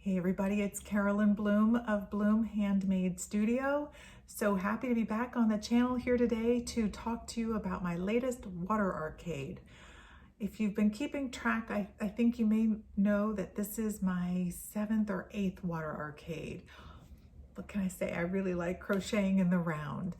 Hey everybody, it's Carolyn Bloom of Bloom Handmade Studio. So happy to be back on the channel here today to talk to you about my latest water arcade. If you've been keeping track, I think you may know that this is my 7th or 8th water arcade. What can I say? I really like crocheting in the round.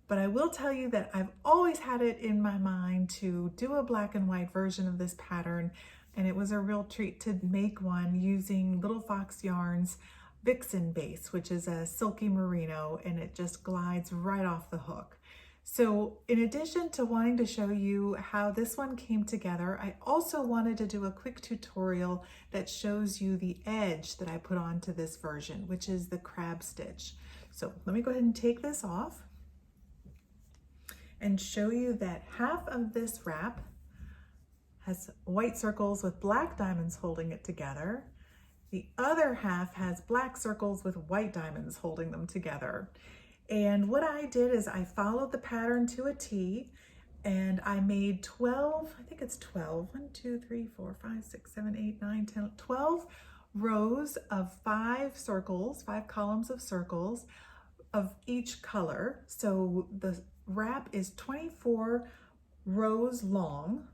But I will tell you that I've always had it in my mind to do a black and white version of this pattern, and it was a real treat to make one using Little Fox Yarn's Vixen base, which is a silky merino, and it just glides right off the hook. So in addition to wanting to show you how this one came together, I also wanted to do a quick tutorial that shows you the edge that I put onto this version, which is the crab stitch. So let me go ahead and take this off and show you that half of this wrap has white circles with black diamonds holding it together. The other half has black circles with white diamonds holding them together. And what I did is I followed the pattern to a T, and I made 12, I think it's 12, 1, 2, 3, 4, 5, 6, 7, 8, 9, 10, 12 rows of 5 circles, 5 columns of circles of each color. So the wrap is 24 rows long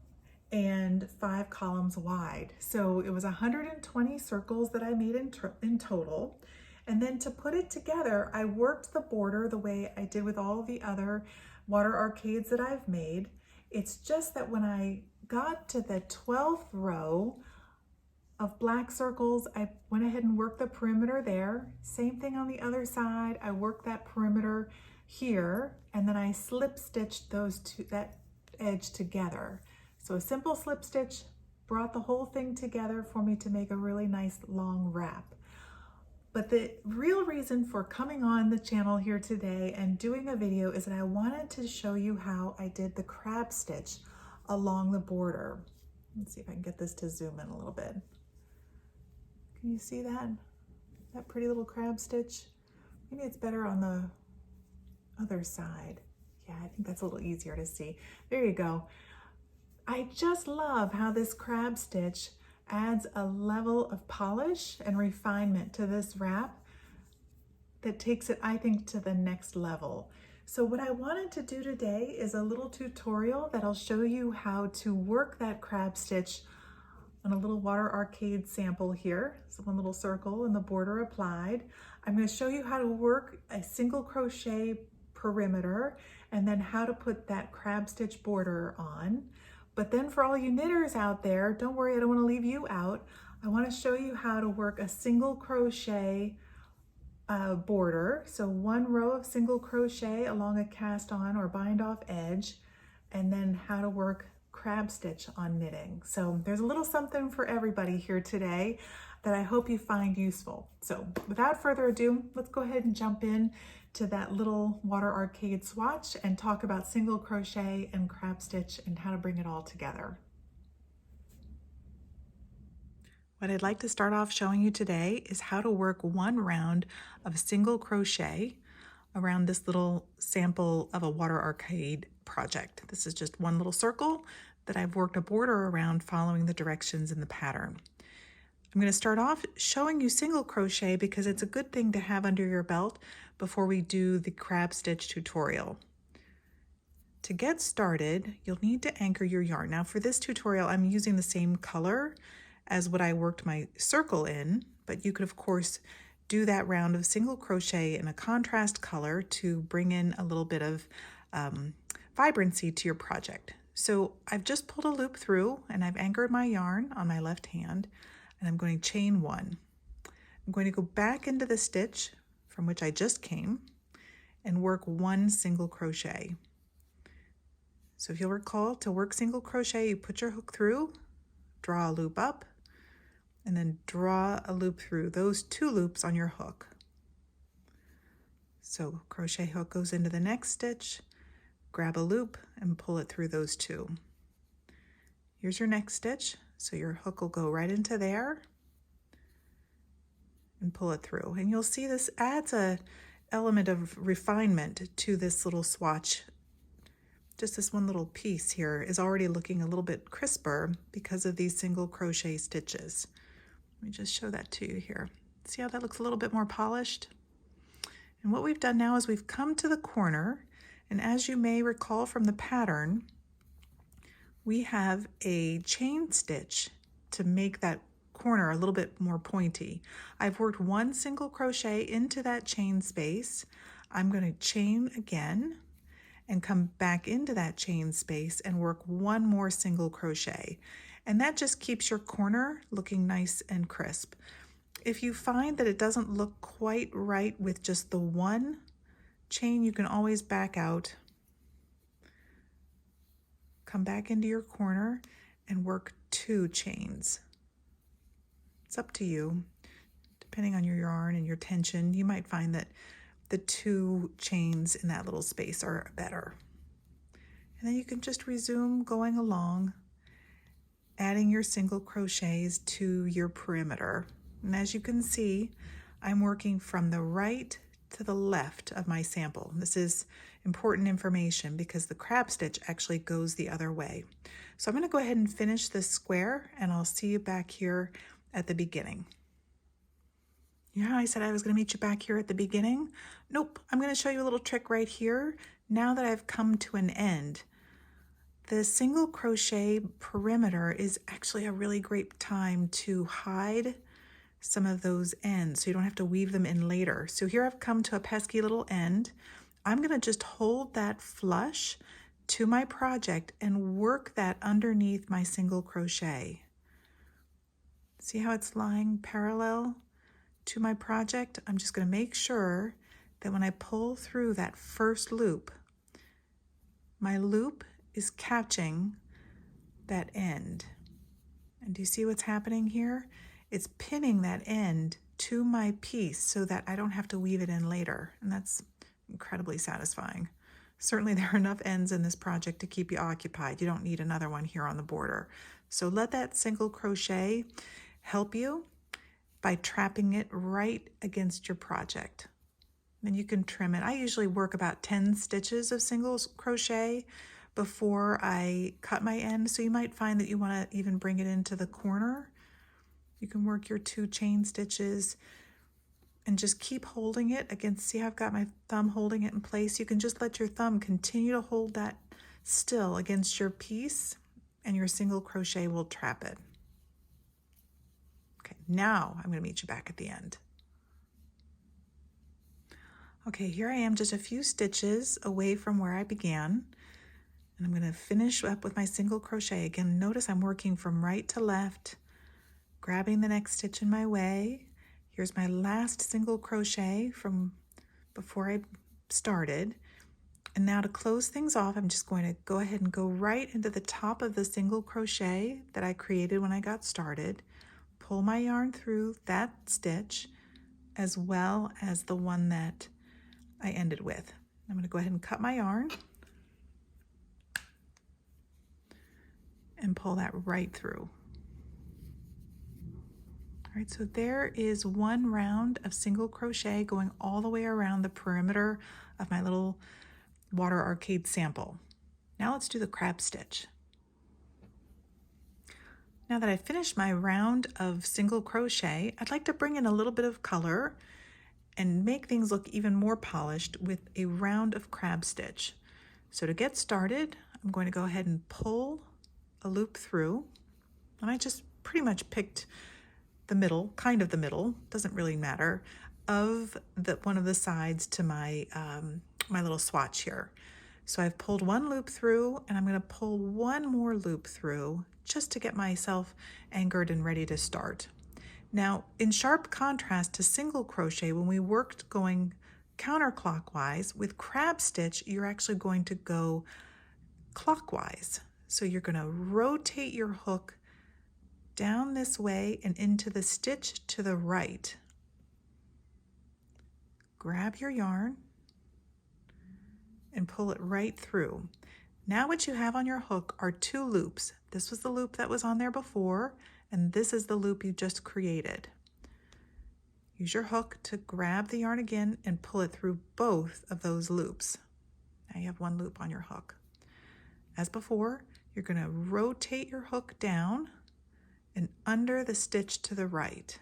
and 5 columns wide. So it was 120 circles that I made in total. And then to put it together, I worked the border the way I did with all the other water arcades that I've made. It's just that when I got to the 12th row of black circles, I went ahead and worked the perimeter there. Same thing on the other side. I worked that perimeter here, and then I slip stitched that edge together. So a simple slip stitch brought the whole thing together for me to make a really nice long wrap. But the real reason for coming on the channel here today and doing a video is that I wanted to show you how I did the crab stitch along the border. Let's see if I can get this to zoom in a little bit. Can you see that? That pretty little crab stitch? Maybe it's better on the other side. Yeah, I think that's a little easier to see. There you go. I just love how this crab stitch adds a level of polish and refinement to this wrap that takes it, I think, to the next level. So what I wanted to do today is a little tutorial that'll show you how to work that crab stitch on a little water arcade sample here. So one little circle and the border applied. I'm going to show you how to work a single crochet perimeter and then how to put that crab stitch border on. But then for all you knitters out there, don't worry, I don't want to leave you out. I want to show you how to work a single crochet border. So 1 row of single crochet along a cast on or bind off edge, and then how to work crab stitch on knitting. So there's a little something for everybody here today that I hope you find useful. So without further ado, let's go ahead and jump in to that little water arcade swatch and talk about single crochet and crab stitch and how to bring it all together. What I'd like to start off showing you today is how to work 1 round of single crochet around this little sample of a water arcade project. This is just 1 little circle that I've worked a border around following the directions in the pattern. I'm going to start off showing you single crochet because it's a good thing to have under your belt before we do the crab stitch tutorial. To get started, you'll need to anchor your yarn. Now for this tutorial, I'm using the same color as what I worked my circle in, but you could of course do that round of single crochet in a contrast color to bring in a little bit of vibrancy to your project. So I've just pulled a loop through and I've anchored my yarn on my left hand, and I'm going to chain 1. I'm going to go back into the stitch from which I just came and work 1 single crochet. So if you'll recall, to work single crochet, you put your hook through, draw a loop up, and then draw a loop through those 2 loops on your hook. So crochet hook goes into the next stitch, grab a loop and pull it through those 2. Here's your next stitch. So your hook will go right into there and pull it through. And you'll see this adds a element of refinement to this little swatch. Just this one little piece here is already looking a little bit crisper because of these single crochet stitches. Let me just show that to you here. See how that looks a little bit more polished? And what we've done now is we've come to the corner, and as you may recall from the pattern, we have a chain stitch to make that corner a little bit more pointy. I've worked one single crochet into that chain space. I'm going to chain again and come back into that chain space and work one more single crochet. And that just keeps your corner looking nice and crisp. If you find that it doesn't look quite right with just the one chain, you can always back out, come back into your corner and work 2 chains. It's up to you. Depending on your yarn and your tension, you might find that the 2 chains in that little space are better. And then you can just resume going along, adding your single crochets to your perimeter. And as you can see, I'm working from the right to the left of my sample. This is important information because the crab stitch actually goes the other way. So I'm going to go ahead and finish this square, and I'll see you back here at the beginning. Yeah, I said I was going to meet you back here at the beginning. Nope, I'm going to show you a little trick right here. Now that I've come to an end, the single crochet perimeter is actually a really great time to hide some of those ends so you don't have to weave them in later. So here I've come to a pesky little end. I'm going to just hold that flush to my project and work that underneath my single crochet. See how it's lying parallel to my project? I'm just going to make sure that when I pull through that first loop, my loop is catching that end. And do you see what's happening here? It's pinning that end to my piece so that I don't have to weave it in later. And that's incredibly satisfying. Certainly there are enough ends in this project to keep you occupied. You don't need another one here on the border. So let that single crochet help you by trapping it right against your project. Then you can trim it. I usually work about 10 stitches of single crochet before I cut my end. So you might find that you want to even bring it into the corner. You can work your 2 chain stitches and just keep holding it against. See how I've got my thumb holding it in place? You can just let your thumb continue to hold that still against your piece, and your single crochet will trap it. Okay, now I'm going to meet you back at the end. Okay, here I am just a few stitches away from where I began, and I'm going to finish up with my single crochet. Again, notice I'm working from right to left, grabbing the next stitch in my way. Here's my last single crochet from before I started. And now to close things off, I'm just going to go ahead and go right into the top of the single crochet that I created when I got started, pull my yarn through that stitch as well as the one that I ended with. I'm going to go ahead and cut my yarn and pull that right through. All right, so there is one round of single crochet going all the way around the perimeter of my little water arcade sample. Now let's do the crab stitch. Now that I've finished my round of single crochet, I'd like to bring in a little bit of color and make things look even more polished with a round of crab stitch. So to get started, I'm going to go ahead and pull a loop through, and I just pretty much picked the middle, kind of the middle, doesn't really matter, of one of the sides to my my little swatch here. So I've pulled one loop through, and I'm going to pull one more loop through just to get myself anchored and ready to start. Now, in sharp contrast to single crochet, when we worked going counterclockwise, with crab stitch, you're actually going to go clockwise. So you're going to rotate your hook down this way and into the stitch to the right. Grab your yarn and pull it right through. Now what you have on your hook are 2 loops. This was the loop that was on there before, and this is the loop you just created. Use your hook to grab the yarn again and pull it through both of those loops. Now you have 1 loop on your hook. As before, you're going to rotate your hook down and under the stitch to the right.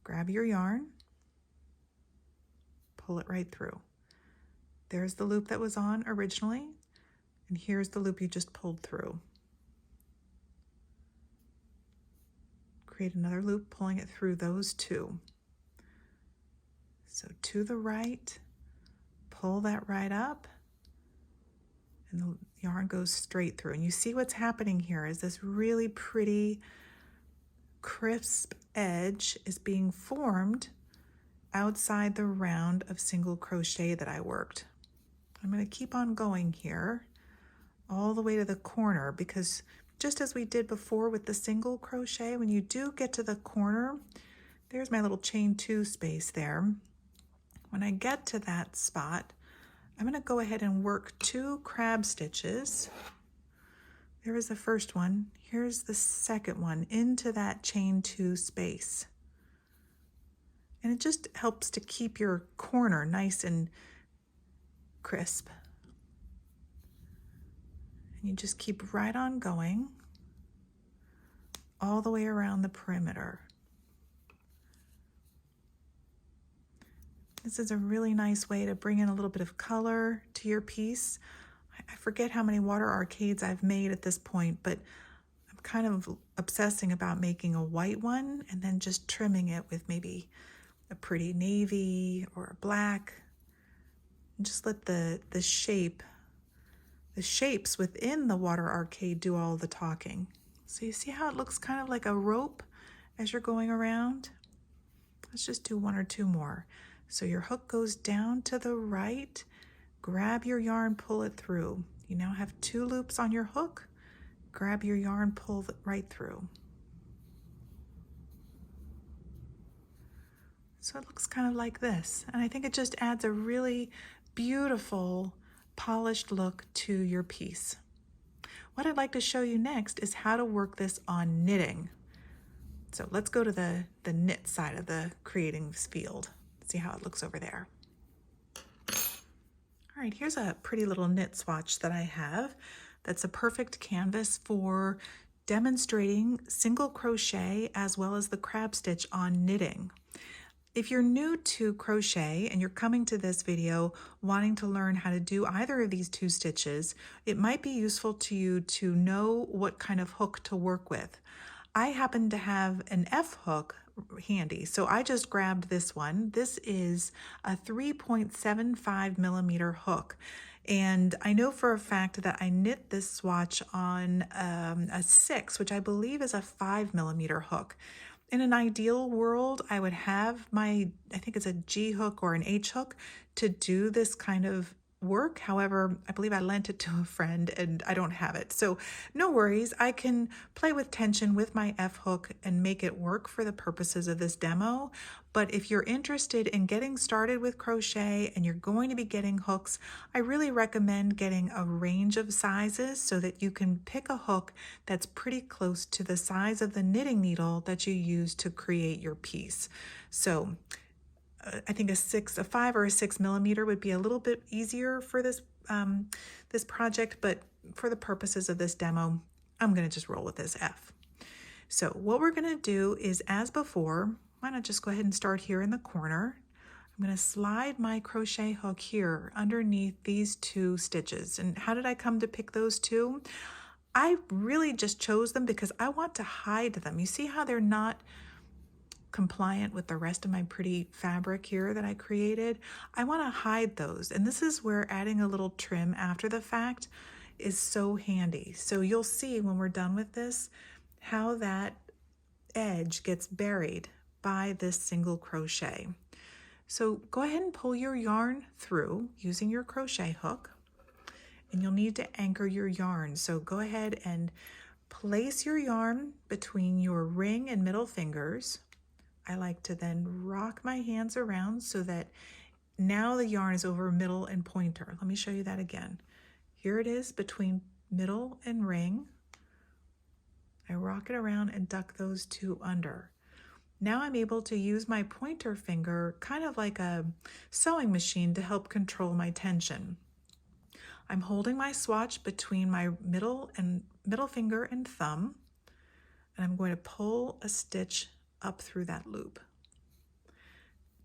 grab your yarn, pull it right through. There's the loop that was on originally, and here's the loop you just pulled through. Create another loop, pulling it through those two. So to the right, pull that right up, and the yarn goes straight through. And you see what's happening here is this really pretty crisp edge is being formed outside the round of single crochet that I worked. I'm going to keep on going here all the way to the corner, because just as we did before with the single crochet, when you do get to the corner, there's my little chain 2 space there. When I get to that spot, I'm going to go ahead and work 2 crab stitches. There is the first one. Here's the second one into that chain 2 space. And it just helps to keep your corner nice and crisp. And you just keep right on going all the way around the perimeter. This is a really nice way to bring in a little bit of color to your piece. I forget how many water arcades I've made at this point, but I'm kind of obsessing about making a white one and then just trimming it with maybe a pretty navy or a black. And just let the shapes within the water arcade do all the talking. So you see how it looks kind of like a rope as you're going around? Let's just do 1 or 2 more. So your hook goes down to the right, grab your yarn, pull it through. You now have 2 loops on your hook, grab your yarn, pull it right through. So it looks kind of like this, and I think it just adds a really beautiful, polished look to your piece. What I'd like to show you next is how to work this on knitting. So let's go to the knit side of the creating field. See how it looks over there. All right, here's a pretty little knit swatch that I have. That's a perfect canvas for demonstrating single crochet as well as the crab stitch on knitting. If you're new to crochet and you're coming to this video wanting to learn how to do either of these 2 stitches, it might be useful to you to know what kind of hook to work with. I happen to have an F hook handy, so I just grabbed this one. This is a 3.75 millimeter hook, and I know for a fact that I knit this swatch on a 6, which I believe is a 5 millimeter hook. In an ideal world, I would have I think it's a G hook or an H hook to do this kind of work. However, I believe I lent it to a friend and I don't have it. So no worries, I can play with tension with my F hook and make it work for the purposes of this demo. But if you're interested in getting started with crochet and you're going to be getting hooks, I really recommend getting a range of sizes so that you can pick a hook that's pretty close to the size of the knitting needle that you use to create your piece. So I think a 5 or a 6 millimeter would be a little bit easier for this this project, but for the purposes of this demo, I'm going to just roll with this F. So what we're going to do is, as before, why not just go ahead and start here in the corner. I'm going to slide my crochet hook here underneath these 2 stitches. And how did I come to pick those 2? I really just chose them because I want to hide them. You see how they're not compliant with the rest of my pretty fabric here that I created? I want to hide those, and this is where adding a little trim after the fact is so handy. So you'll see when we're done with this how that edge gets buried by this single crochet. So go ahead and pull your yarn through using your crochet hook, and you'll need to anchor your yarn. So go ahead and place your yarn between your ring and middle fingers. I like to then rock my hands around so that now the yarn is over middle and pointer. Let me show you that again. Here it is between middle and ring. I rock it around and duck those 2 under. Now I'm able to use my pointer finger kind of like a sewing machine to help control my tension. I'm holding my swatch between my middle finger and thumb, and I'm going to pull a stitch up through that loop.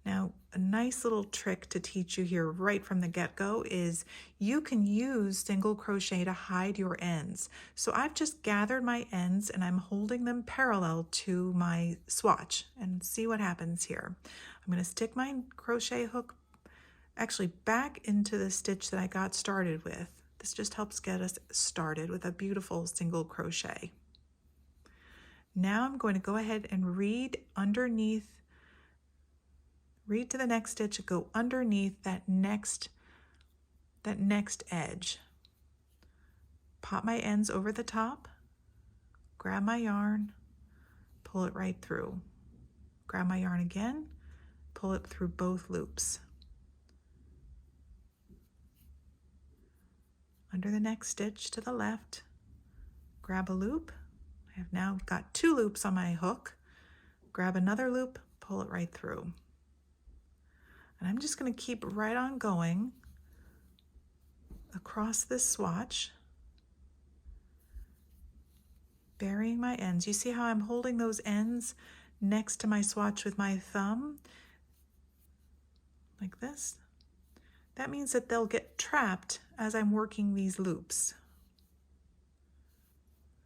Now, a nice little trick to teach you here right from the get-go is you can use single crochet to hide your ends. So I've just gathered my ends and I'm holding them parallel to my swatch, and see what happens here. I'm going to stick my crochet hook actually back into the stitch that I got started with. This just helps get us started with a beautiful single crochet. Now I'm going to go ahead and read to the next stitch and go underneath that next edge. Pop my ends over the top, grab my yarn, pull it right through. Grab my yarn again, pull it through both loops. Under the next stitch to the left, grab a loop. I have now got 2 loops on my hook. Grab another loop, pull it right through. And I'm just going to keep right on going across this swatch, burying my ends. You see how I'm holding those ends next to my swatch with my thumb, like this? That means that they'll get trapped as I'm working these loops.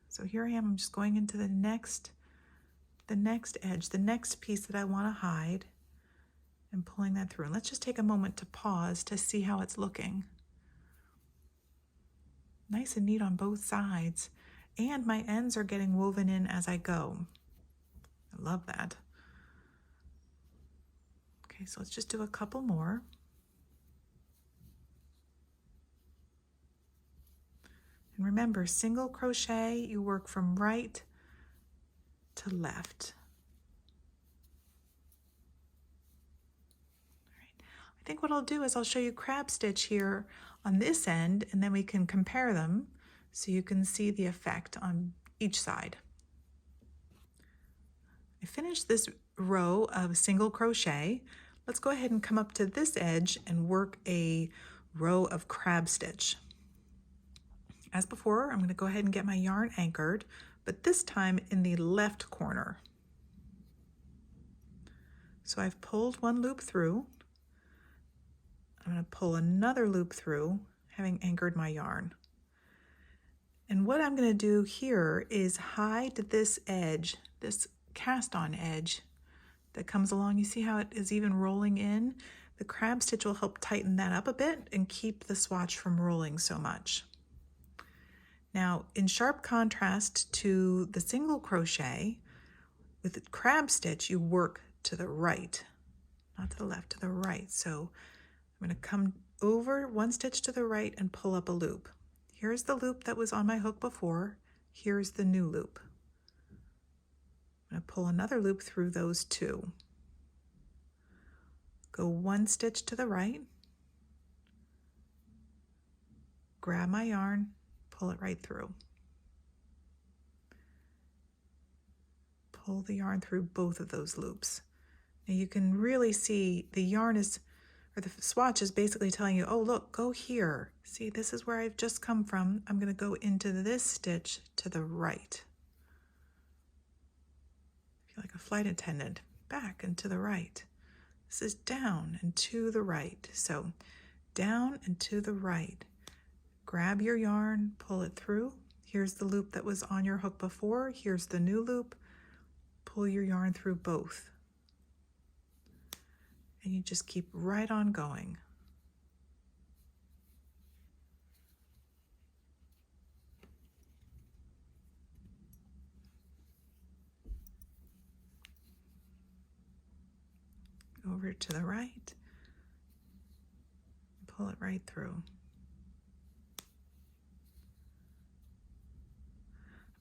So here I am, I'm just going into the next edge, the next piece that I want to hide, and pulling that through. And let's just take a moment to pause to see how it's looking. Nice and neat on both sides. And my ends are getting woven in as I go. I love that. Okay, so let's just do a couple more. And remember, single crochet, you work from right to left. I think what I'll do is I'll show you crab stitch here on this end, and then we can compare them so you can see the effect on each side. I finished this row of single crochet. Let's go ahead and come up to this edge and work a row of crab stitch. As before, I'm going to go ahead and get my yarn anchored, but this time in the left corner. So I've pulled one loop through. I'm going to pull another loop through, having anchored my yarn. And what I'm going to do here is hide this edge, this cast on edge that comes along. You see how it is even rolling in? The crab stitch will help tighten that up a bit and keep the swatch from rolling so much. Now, in sharp contrast to the single crochet, with the crab stitch, you work to the right, not to the left, to the right. So I'm going to come over one stitch to the right and pull up a loop. Here's the loop that was on my hook before. Here's the new loop. I'm going to pull another loop through those 2. Go one stitch to the right, grab my yarn, pull it right through. Pull the yarn through both of those loops. Now you can really see the yarn is, or the swatch is basically telling you, oh look, go here. See, this is where I've just come from. I'm going to go into this stitch to the right. I feel like a flight attendant, back and to the right. This is down and to the right. So down and to the right. Grab your yarn, pull it through. Here's the loop that was on your hook before. Here's the new loop. Pull your yarn through both. And you just keep right on going. Over to the right, pull it right through.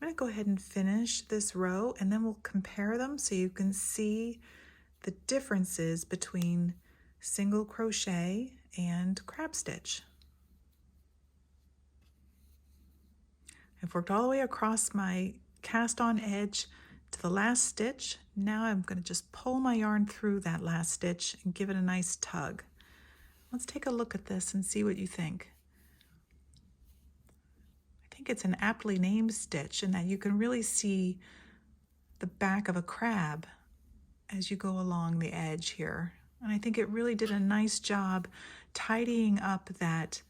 I'm going to go ahead and finish this row, and then we'll compare them so you can see the differences between single crochet and crab stitch. I've worked all the way across my cast on edge to the last stitch. Now I'm going to just pull my yarn through that last stitch and give it a nice tug. Let's take a look at this and see what you think. I think it's an aptly named stitch in that you can really see the back of a crab as you go along the edge here. And I think it really did a nice job tidying up that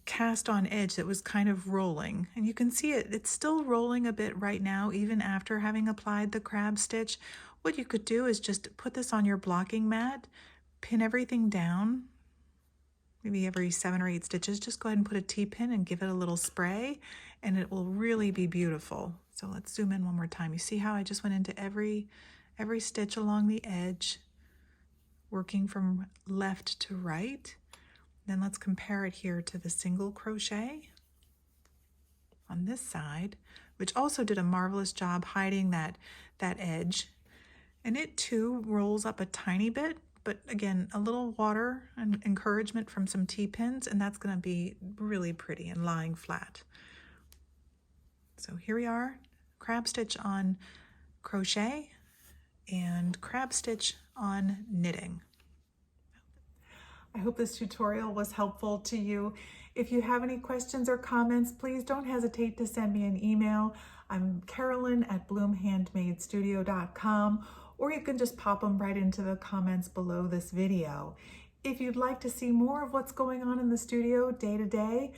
cast on edge that was kind of rolling. And you can see it's still rolling a bit right now, even after having applied the crab stitch. What you could do is just put this on your blocking mat, pin everything down, maybe every 7 or 8 stitches. Just go ahead and put a T-pin and give it a little spray, and it will really be beautiful. So let's zoom in one more time. You see how I just went into every stitch along the edge, working from left to right. Then let's compare it here to the single crochet on this side, which also did a marvelous job hiding that edge. And it too rolls up a tiny bit, but again, a little water and encouragement from some T-pins, and that's going to be really pretty and lying flat. So here we are, crab stitch on crochet and crab stitch on knitting. I hope this tutorial was helpful to you. If you have any questions or comments, please don't hesitate to send me an email. I'm Carolyn at bloomhandmadestudio.com, or you can just pop them right into the comments below this video. If you'd like to see more of what's going on in the studio day to day,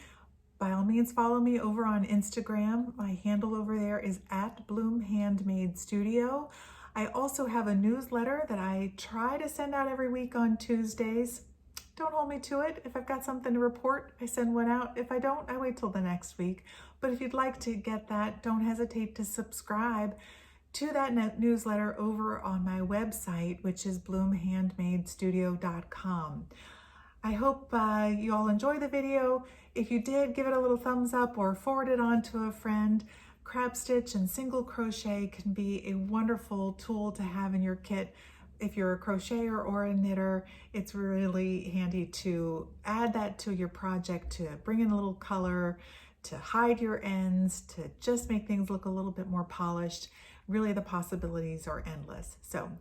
by all means follow me over on Instagram. My handle over there is at Bloom Handmade Studio. I also have a newsletter that I try to send out every week on Tuesdays. Don't hold me to it. If I've got something to report, I send one out. If I don't, I wait till the next week. But if you'd like to get that, don't hesitate to subscribe to that newsletter over on my website, which is bloomhandmadestudio.com. I hope you all enjoy the video. If you did, give it a little thumbs up or forward it on to a friend. Crab stitch and single crochet can be a wonderful tool to have in your kit. If you're a crocheter or a knitter, it's really handy to add that to your project, to bring in a little color, to hide your ends, to just make things look a little bit more polished. Really, the possibilities are endless. So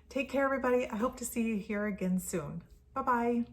take care, everybody. I hope to see you here again soon. Bye-bye.